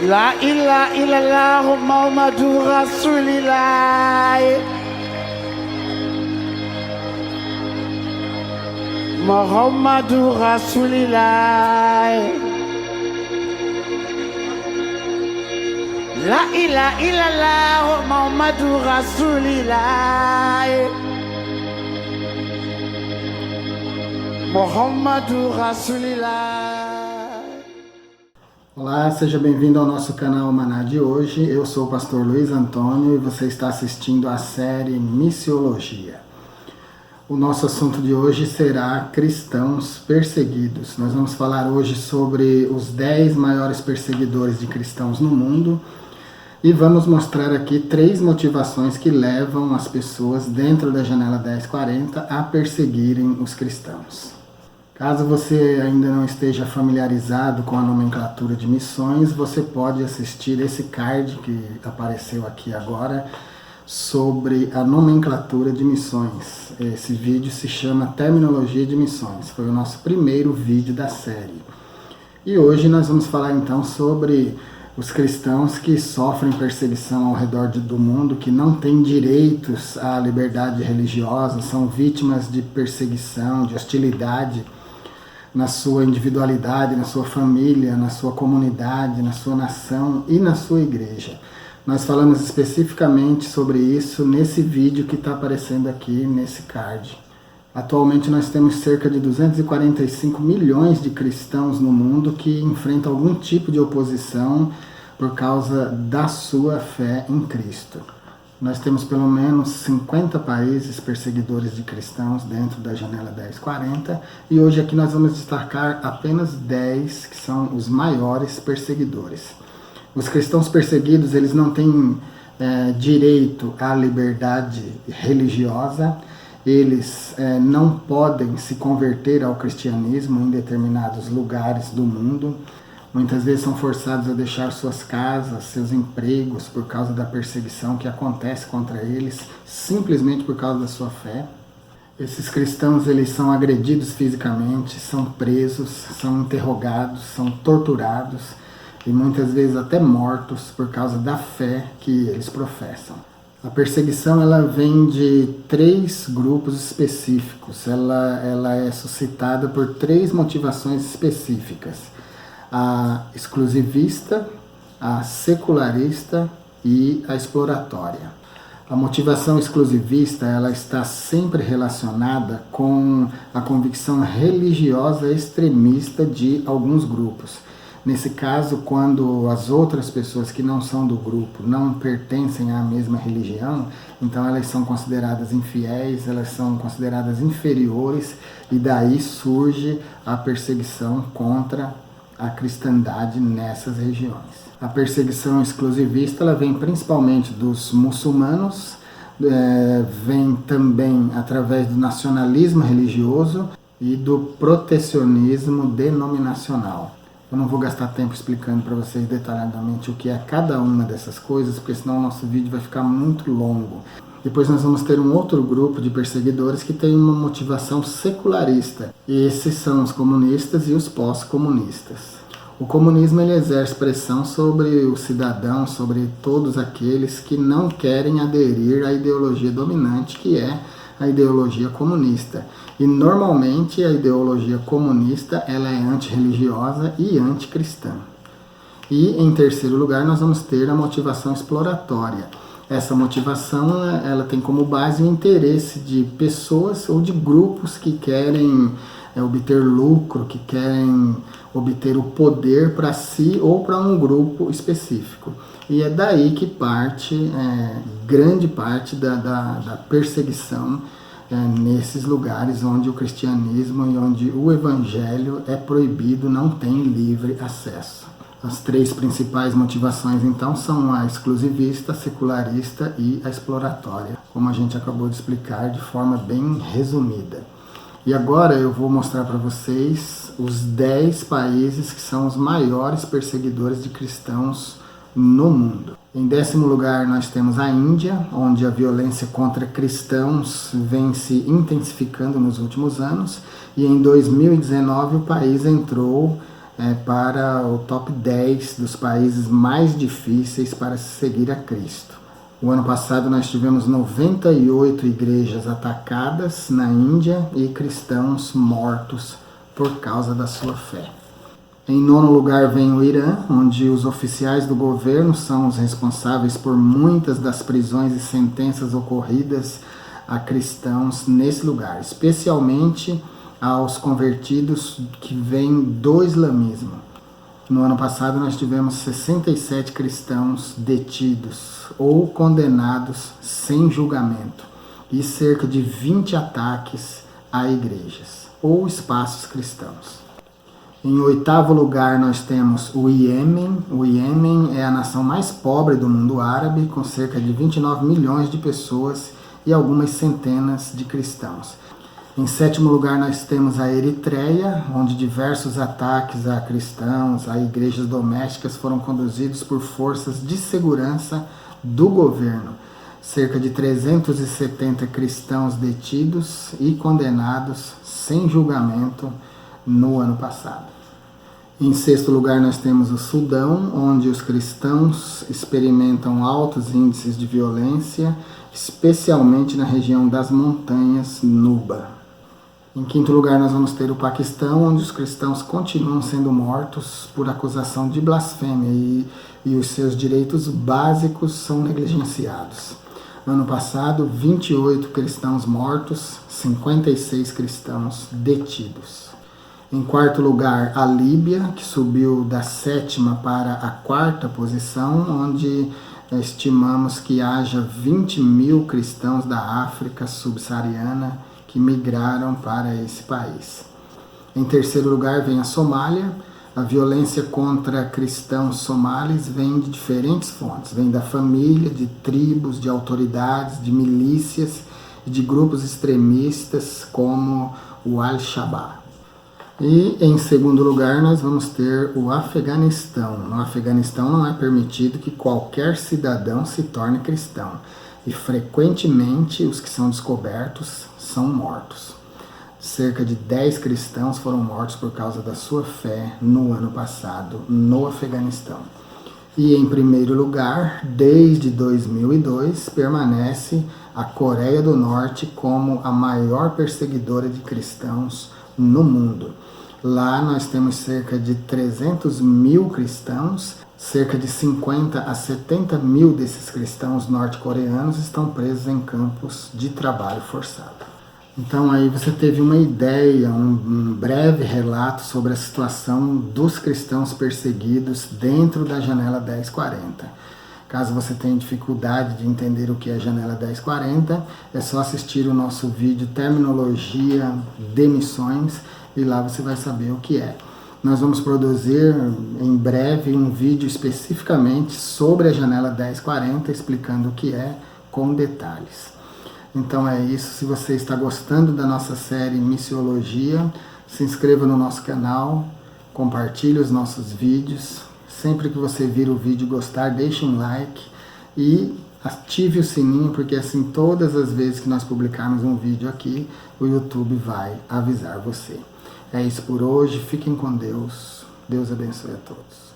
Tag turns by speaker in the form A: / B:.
A: La ilaha illallah Muhammadur Rasulillah. Muhammadur Rasulillah. La ilaha illallah Muhammadur Rasulillah. Muhammadur Rasulillah.
B: Olá, seja bem-vindo ao nosso canal Maná de hoje. Eu sou o pastor Luiz Antônio e você está assistindo a série Missiologia. O nosso assunto de hoje será cristãos perseguidos. Nós vamos falar hoje sobre os 10 maiores perseguidores de cristãos no mundo e vamos mostrar aqui 3 motivações que levam as pessoas dentro da janela 1040 a perseguirem os cristãos. Caso você ainda não esteja familiarizado com a nomenclatura de missões, você pode assistir esse card que apareceu aqui agora sobre a nomenclatura de missões. Esse vídeo se chama Terminologia de Missões, foi o nosso primeiro vídeo da série. E hoje nós vamos falar então sobre os cristãos que sofrem perseguição ao redor do mundo, que não têm direitos à liberdade religiosa, são vítimas de perseguição, de hostilidade, na sua individualidade, na sua família, na sua comunidade, na sua nação e na sua igreja. Nós falamos especificamente sobre isso nesse vídeo que está aparecendo aqui nesse card. Atualmente nós temos cerca de 245 milhões de cristãos no mundo que enfrentam algum tipo de oposição por causa da sua fé em Cristo. Nós temos pelo menos 50 países perseguidores de cristãos dentro da janela 1040 e hoje aqui nós vamos destacar apenas 10 que são os maiores perseguidores. Os cristãos perseguidos, eles não têm direito à liberdade religiosa, eles não podem se converter ao cristianismo em determinados lugares do mundo. Muitas vezes são forçados a deixar suas casas, seus empregos, por causa da perseguição que acontece contra eles, simplesmente por causa da sua fé. Esses cristãos, eles são agredidos fisicamente, são presos, são interrogados, são torturados e muitas vezes até mortos por causa da fé que eles professam. A perseguição, ela vem de 3 grupos específicos, ela é suscitada por 3 motivações específicas: a exclusivista, a secularista e a exploratória. A motivação exclusivista, ela está sempre relacionada com a convicção religiosa extremista de alguns grupos. Nesse caso, quando as outras pessoas que não são do grupo não pertencem à mesma religião, então elas são consideradas infiéis, elas são consideradas inferiores e daí surge a perseguição contra a cristandade nessas regiões. A perseguição exclusivista, ela vem principalmente dos muçulmanos, vem também através do nacionalismo religioso e do protecionismo denominacional. Eu não vou gastar tempo explicando para vocês detalhadamente o que é cada uma dessas coisas, porque senão o nosso vídeo vai ficar muito longo. Depois nós vamos ter um outro grupo de perseguidores que tem uma motivação secularista. E esses são os comunistas e os pós-comunistas. O comunismo, ele exerce pressão sobre o cidadão, sobre todos aqueles que não querem aderir à ideologia dominante, que é a ideologia comunista. E normalmente a ideologia comunista, ela é antirreligiosa e anticristã. E em terceiro lugar nós vamos ter a motivação exploratória. Essa motivação, ela tem como base o interesse de pessoas ou de grupos que querem obter lucro, que querem obter o poder para si ou para um grupo específico. E é daí que parte, grande parte da perseguição nesses lugares onde o cristianismo e onde o evangelho é proibido, não tem livre acesso. As 3 principais motivações, então, são a exclusivista, a secularista e a exploratória, como a gente acabou de explicar de forma bem resumida. E agora eu vou mostrar para vocês os 10 países que são os maiores perseguidores de cristãos no mundo. Em 10º lugar nós temos a Índia, onde a violência contra cristãos vem se intensificando nos últimos anos, e em 2019 o país entrou para o top 10 dos países mais difíceis para se seguir a Cristo. O ano passado nós tivemos 98 igrejas atacadas na Índia e cristãos mortos por causa da sua fé. Em nono lugar vem o Irã, onde os oficiais do governo são os responsáveis por muitas das prisões e sentenças ocorridas a cristãos nesse lugar, especialmente aos convertidos que vêm do islamismo. No ano passado nós tivemos 67 cristãos detidos ou condenados sem julgamento e cerca de 20 ataques a igrejas ou espaços cristãos. Em oitavo lugar nós temos o Iêmen. O Iêmen é a nação mais pobre do mundo árabe, com cerca de 29 milhões de pessoas e algumas centenas de cristãos. Em sétimo lugar nós temos a Eritreia, onde diversos ataques a cristãos, a igrejas domésticas foram conduzidos por forças de segurança do governo. Cerca de 370 cristãos detidos e condenados sem julgamento no ano passado. Em sexto lugar nós temos o Sudão, onde os cristãos experimentam altos índices de violência, especialmente na região das montanhas Nuba. Em quinto lugar nós vamos ter o Paquistão, onde os cristãos continuam sendo mortos por acusação de blasfêmia e os seus direitos básicos são negligenciados. Ano passado, 28 cristãos mortos, 56 cristãos detidos. Em quarto lugar, a Líbia, que subiu da sétima para a quarta posição, onde estimamos que haja 20 mil cristãos da África subsaariana que migraram para esse país. Em terceiro lugar, vem a Somália. A violência contra cristãos somalis vem de diferentes fontes. Vem da família, de tribos, de autoridades, de milícias e de grupos extremistas como o Al-Shabaab. E em segundo lugar nós vamos ter o Afeganistão. No Afeganistão não é permitido que qualquer cidadão se torne cristão. E frequentemente os que são descobertos são mortos. Cerca de 10 cristãos foram mortos por causa da sua fé no ano passado, no Afeganistão. E em primeiro lugar, desde 2002, permanece a Coreia do Norte como a maior perseguidora de cristãos no mundo. Lá nós temos cerca de 300 mil cristãos, cerca de 50 a 70 mil desses cristãos norte-coreanos estão presos em campos de trabalho forçado. Então aí você teve uma ideia, um breve relato sobre a situação dos cristãos perseguidos dentro da janela 1040. Caso você tenha dificuldade de entender o que é janela 1040, é só assistir o nosso vídeo Terminologia de Missões e lá você vai saber o que é. Nós vamos produzir em breve um vídeo especificamente sobre a janela 1040, explicando o que é com detalhes. Então é isso. Se você está gostando da nossa série Missiologia, se inscreva no nosso canal, compartilhe os nossos vídeos. Sempre que você vir o vídeo e gostar, deixe um like e ative o sininho, porque assim todas as vezes que nós publicarmos um vídeo aqui, o YouTube vai avisar você. É isso por hoje, fiquem com Deus. Deus abençoe a todos.